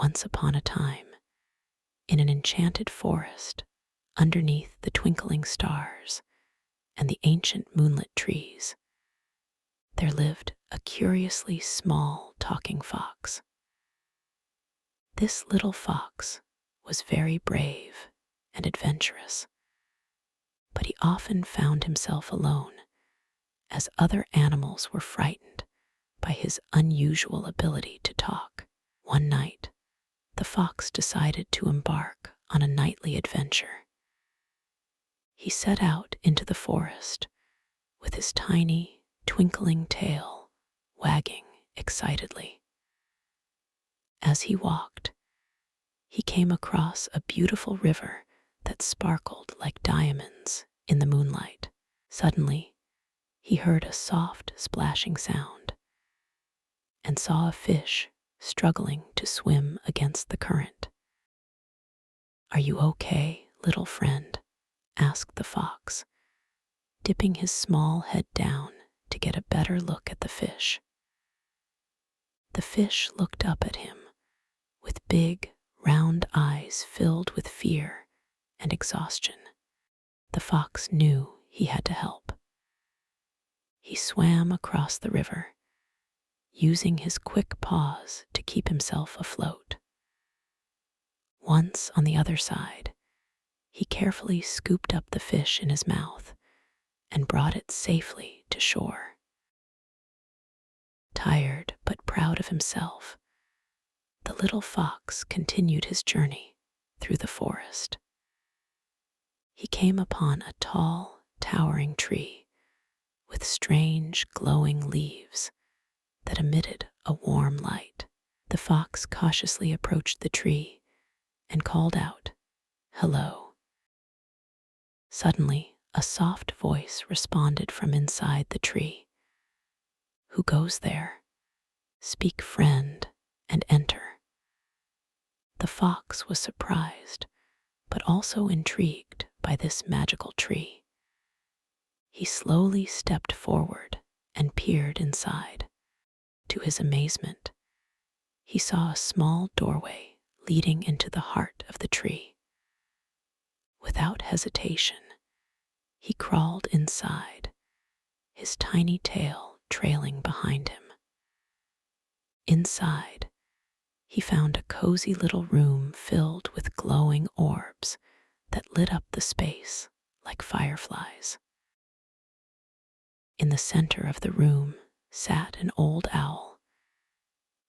Once upon a time, in an enchanted forest, underneath the twinkling stars and the ancient moonlit trees, there lived a curiously small talking fox. This little fox was very brave and adventurous, but he often found himself alone as other animals were frightened by his unusual ability to talk. One night, the fox decided to embark on a nightly adventure. He set out into the forest with his tiny, twinkling tail wagging excitedly. As he walked, he came across a beautiful river that sparkled like diamonds in the moonlight. Suddenly, he heard a soft splashing sound and saw a fish struggling to swim against the current. "Are you okay, little friend?" asked the fox, dipping his small head down to get a better look at the fish. The fish looked up at him with big, round eyes filled with fear and exhaustion. The fox knew he had to help. He swam across the river, using his quick paws to keep himself afloat. Once on the other side, he carefully scooped up the fish in his mouth and brought it safely to shore. Tired but proud of himself, the little fox continued his journey through the forest. He came upon a tall, towering tree with strange, glowing leaves that emitted a warm light. The fox cautiously approached the tree and called out, "Hello." Suddenly, a soft voice responded from inside the tree. "Who goes there? Speak, friend, and enter." The fox was surprised, but also intrigued by this magical tree. He slowly stepped forward and peered inside. To his amazement, he saw a small doorway leading into the heart of the tree. Without hesitation, he crawled inside, his tiny tail trailing behind him. Inside, he found a cozy little room filled with glowing orbs that lit up the space like fireflies. In the center of the room sat an old owl,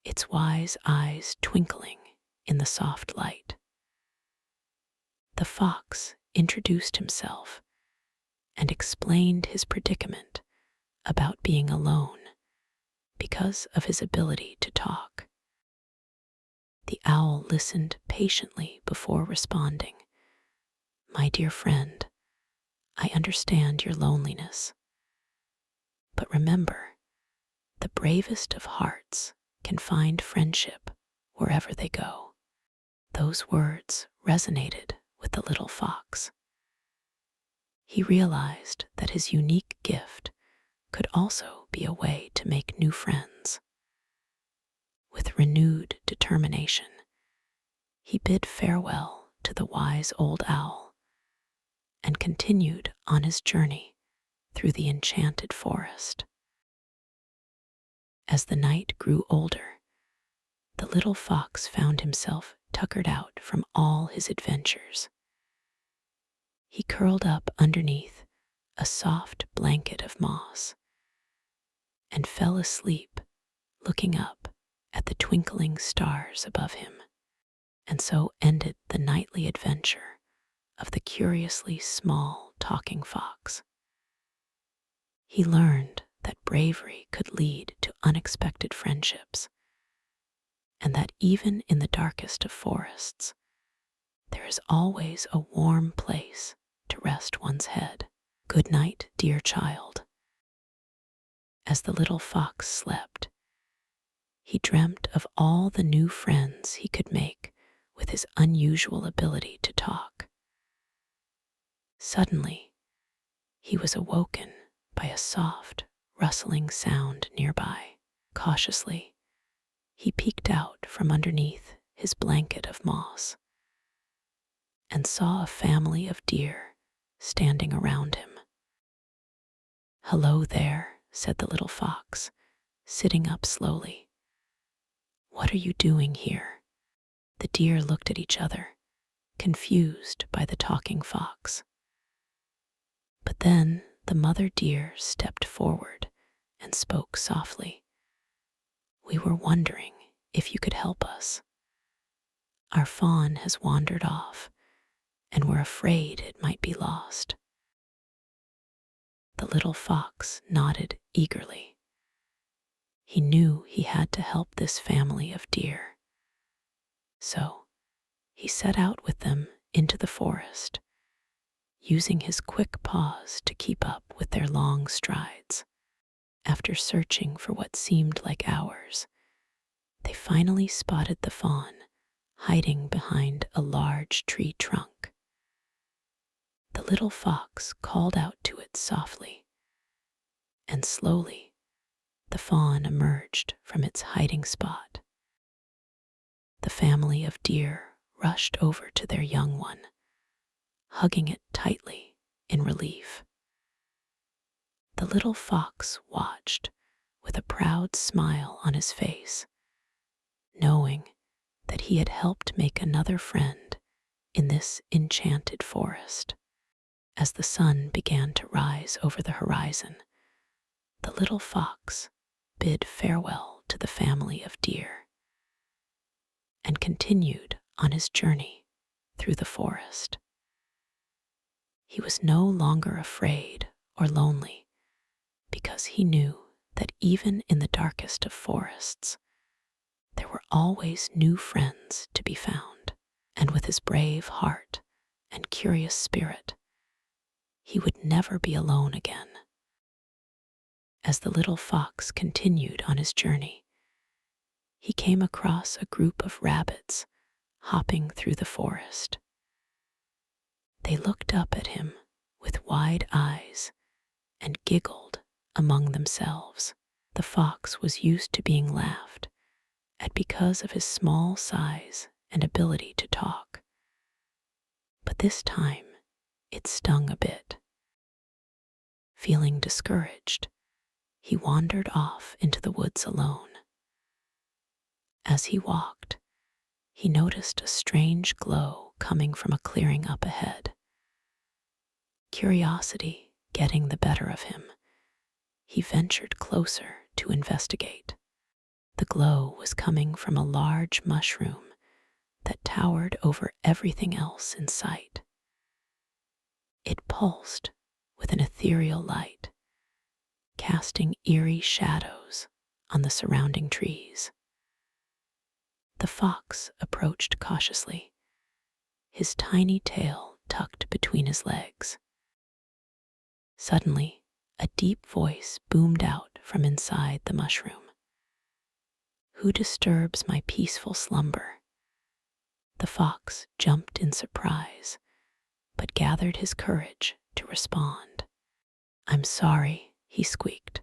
its wise eyes twinkling in the soft light. The fox introduced himself and explained his predicament about being alone because of his ability to talk. The owl listened patiently before responding. "My dear friend, I understand your loneliness. But remember, the bravest of hearts can find friendship wherever they go." Those words resonated with the little fox. He realized that his unique gift could also be a way to make new friends. With renewed determination, he bid farewell to the wise old owl and continued on his journey through the enchanted forest. As the night grew older, the little fox found himself tuckered out from all his adventures. He curled up underneath a soft blanket of moss and fell asleep, looking up at the twinkling stars above him. And so ended the nightly adventure of the curiously small talking fox. He learned that bravery could lead to unexpected friendships, and that even in the darkest of forests, there is always a warm place to rest one's head. Good night, dear child. As the little fox slept, he dreamt of all the new friends he could make with his unusual ability to talk. Suddenly, he was awoken by a soft, rustling sound nearby. Cautiously, he peeked out from underneath his blanket of moss, and saw a family of deer standing around him. "Hello there," said the little fox, sitting up slowly. "What are you doing here?" The deer looked at each other, confused by the talking fox. But then the mother deer stepped forward and spoke softly. "We were wondering if you could help us. Our fawn has wandered off, and we're afraid it might be lost." The little fox nodded eagerly. He knew he had to help this family of deer. So he set out with them into the forest, using his quick paws to keep up with their long strides. After searching for what seemed like hours, they finally spotted the fawn hiding behind a large tree trunk. The little fox called out to it softly, and slowly the fawn emerged from its hiding spot. The family of deer rushed over to their young one, hugging it tightly in relief. The little fox watched with a proud smile on his face, knowing that he had helped make another friend in this enchanted forest. As the sun began to rise over the horizon, the little fox bid farewell to the family of deer and continued on his journey through the forest. He was no longer afraid or lonely, because he knew that even in the darkest of forests, there were always new friends to be found. And with his brave heart and curious spirit, he would never be alone again. As the little fox continued on his journey, he came across a group of rabbits hopping through the forest. They looked up at him with wide eyes and giggled among themselves. The fox was used to being laughed at because of his small size and ability to talk. But this time, it stung a bit. Feeling discouraged, he wandered off into the woods alone. As he walked, he noticed a strange glow coming from a clearing up ahead. Curiosity getting the better of him, he ventured closer to investigate. The glow was coming from a large mushroom that towered over everything else in sight. It pulsed with an ethereal light, casting eerie shadows on the surrounding trees. The fox approached cautiously, his tiny tail tucked between his legs. Suddenly, a deep voice boomed out from inside the mushroom. "Who disturbs my peaceful slumber?" The fox jumped in surprise, but gathered his courage to respond. "I'm sorry," he squeaked.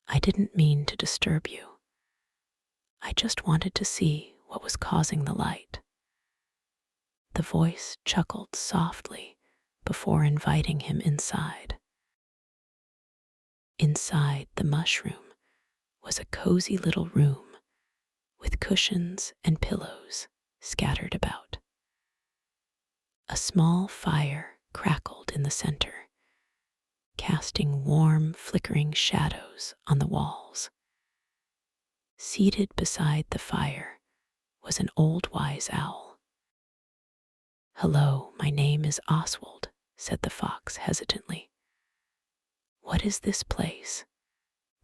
"I didn't mean to disturb you. I just wanted to see what was causing the light." The voice chuckled softly before inviting him inside. Inside the mushroom was a cozy little room with cushions and pillows scattered about. A small fire crackled in the center, casting warm, flickering shadows on the walls. Seated beside the fire was an old wise owl. "Hello, my name is Oswald," said the fox hesitantly. "What is this place?"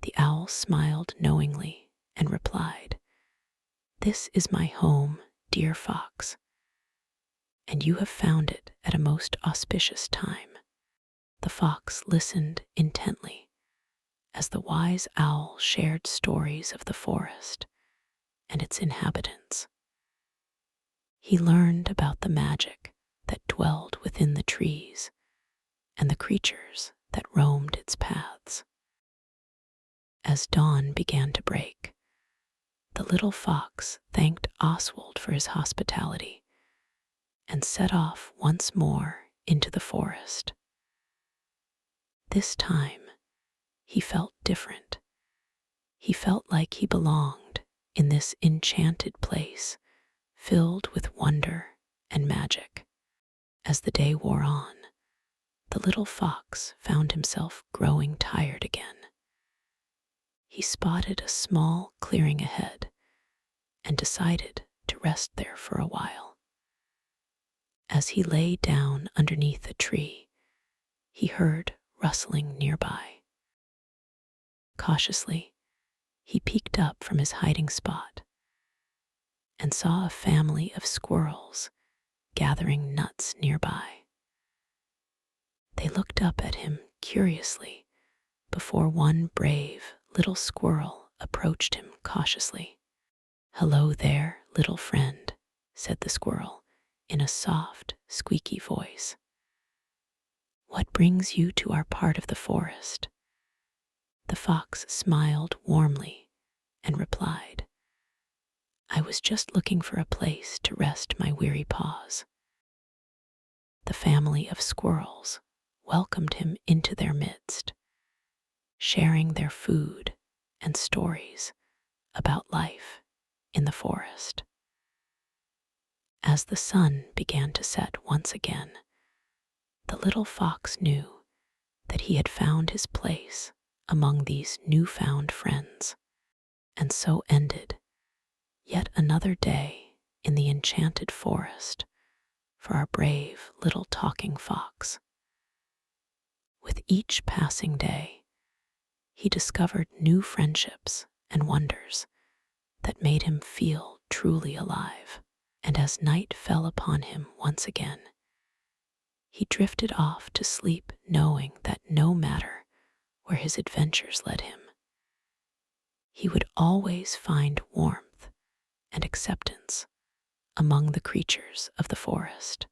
The owl smiled knowingly and replied, "This is my home, dear fox, and you have found it at a most auspicious time." The fox listened intently as the wise owl shared stories of the forest and its inhabitants. He learned about the magic that dwelled within the trees and the creatures that roamed its paths. As dawn began to break, The little fox thanked Oswald for his hospitality and set off once more into the forest. This time, he felt different. He felt like he belonged in this enchanted place filled with wonder and magic. As the day wore on, the little fox found himself growing tired again. He spotted a small clearing ahead and decided to rest there for a while. As he lay down underneath a tree, he heard rustling nearby. Cautiously, he peeked up from his hiding spot and saw a family of squirrels gathering nuts nearby. They looked up at him curiously before one brave little squirrel approached him cautiously. "Hello there, little friend," said the squirrel in a soft, squeaky voice. "What brings you to our part of the forest?" The fox smiled warmly and replied, "I was just looking for a place to rest my weary paws." The family of squirrels welcomed him into their midst, sharing their food and stories about life in the forest. As the sun began to set once again, the little fox knew that he had found his place among these newfound friends, and so ended yet another day in the enchanted forest for our brave little talking fox. With each passing day, he discovered new friendships and wonders that made him feel truly alive. And as night fell upon him once again, he drifted off to sleep knowing that no matter where his adventures led him, he would always find warmth and acceptance among the creatures of the forest.